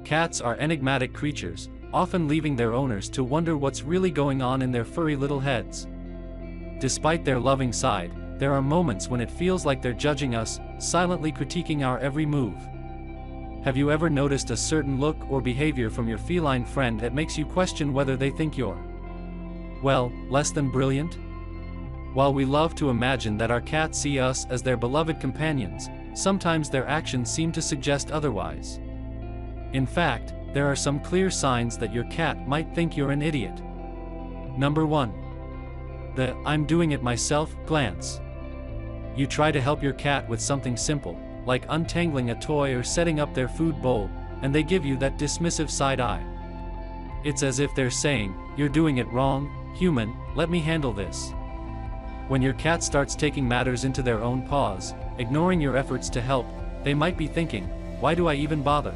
Cats are enigmatic creatures, often leaving their owners to wonder what's really going on in their furry little heads. Despite their loving side, there are moments when it feels like they're judging us, silently critiquing our every move. Have you ever noticed a certain look or behavior from your feline friend that makes you question whether they think you're, well, less than brilliant? While we love to imagine that our cats see us as their beloved companions, sometimes their actions seem to suggest otherwise. In fact, there are some clear signs that your cat might think you're an idiot. Number 1. The "I'm doing it myself" glance. You try to help your cat with something simple, like untangling a toy or setting up their food bowl, and they give you that dismissive side eye. It's as if they're saying, "You're doing it wrong, human, let me handle this." When your cat starts taking matters into their own paws, ignoring your efforts to help, they might be thinking, "Why do I even bother?"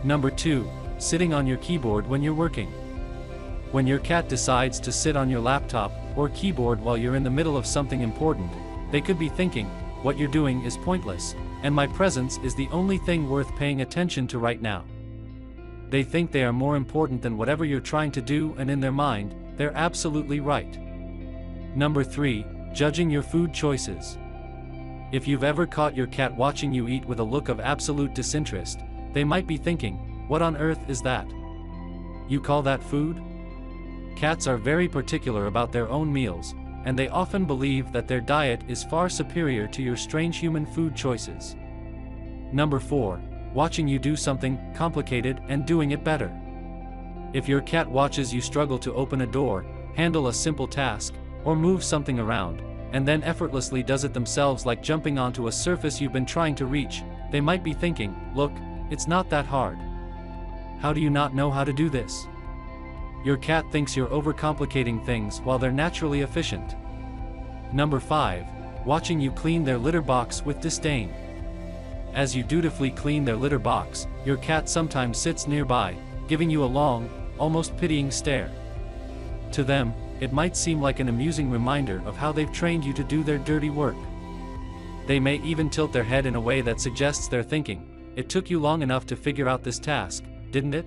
Number 2. Sitting on your keyboard when you're working. When your cat decides to sit on your laptop or keyboard while you're in the middle of something important, they could be thinking, "What you're doing is pointless, and my presence is the only thing worth paying attention to right now." They think they are more important than whatever you're trying to do, and in their mind, they're absolutely right. Number 3. Judging your food choices. If you've ever caught your cat watching you eat with a look of absolute disinterest, they might be thinking, "What on earth is that? You call that food?" Cats are very particular about their own meals, and they often believe that their diet is far superior to your strange human food choices. Number 4. Watching you do something complicated and doing it better. If your cat watches you struggle to open a door, handle a simple task, or move something around, and then effortlessly does it themselves, like jumping onto a surface you've been trying to reach, they might be thinking, "Look, it's not that hard. How do you not know how to do this?" Your cat thinks you're overcomplicating things while they're naturally efficient. Number 5. Watching you clean their litter box with disdain. As you dutifully clean their litter box, your cat sometimes sits nearby, giving you a long, almost pitying stare. To them, it might seem like an amusing reminder of how they've trained you to do their dirty work. They may even tilt their head in a way that suggests they're thinking, "It took you long enough to figure out this task, didn't it?"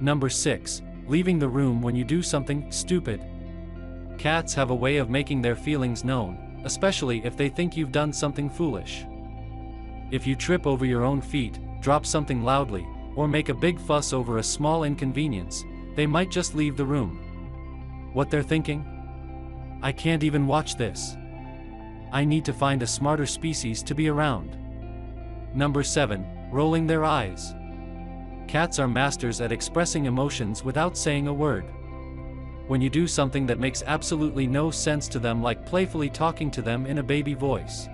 Number 6. Leaving the room when you do something stupid. Cats have a way of making their feelings known, especially if they think you've done something foolish. If you trip over your own feet, drop something loudly, or make a big fuss over a small inconvenience, they might just leave the room. What they're thinking? "I can't even watch this. I need to find a smarter species to be around." Number 7. Rolling their eyes. Cats are masters at expressing emotions without saying a word. When you do something that makes absolutely no sense to them, like playfully talking to them in a baby voice,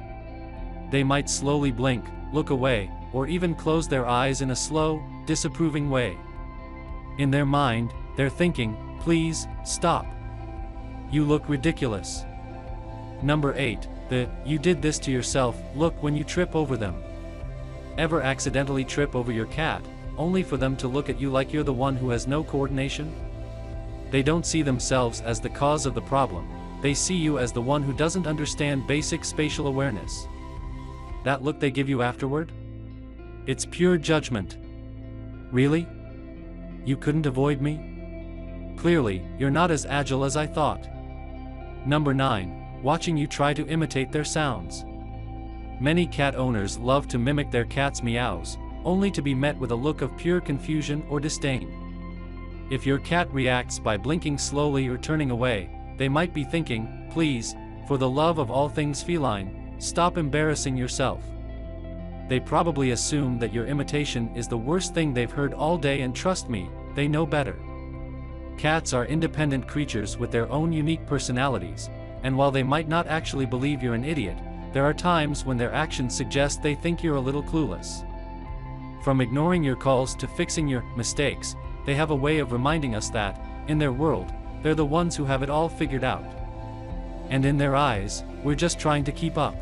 they might slowly blink, look away, or even close their eyes in a slow, disapproving way. In their mind, they're thinking, "Please, stop. You look ridiculous." Number 8. The "you did this to yourself" look when you trip over them. Ever accidentally trip over your cat, only for them to look at you like you're the one who has no coordination? They don't see themselves as the cause of the problem, they see you as the one who doesn't understand basic spatial awareness. That look they give you afterward? It's pure judgment. "Really? You couldn't avoid me? Clearly, you're not as agile as I thought." Number 9. Watching you try to imitate their sounds. Many cat owners love to mimic their cat's meows, only to be met with a look of pure confusion or disdain. If your cat reacts by blinking slowly or turning away, they might be thinking, "Please, for the love of all things feline, stop embarrassing yourself." They probably assume that your imitation is the worst thing they've heard all day, and trust me, they know better. Cats are independent creatures with their own unique personalities, and while they might not actually believe you're an idiot, there are times when their actions suggest they think you're a little clueless. From ignoring your calls to fixing your mistakes, they have a way of reminding us that, in their world, they're the ones who have it all figured out. And in their eyes, we're just trying to keep up.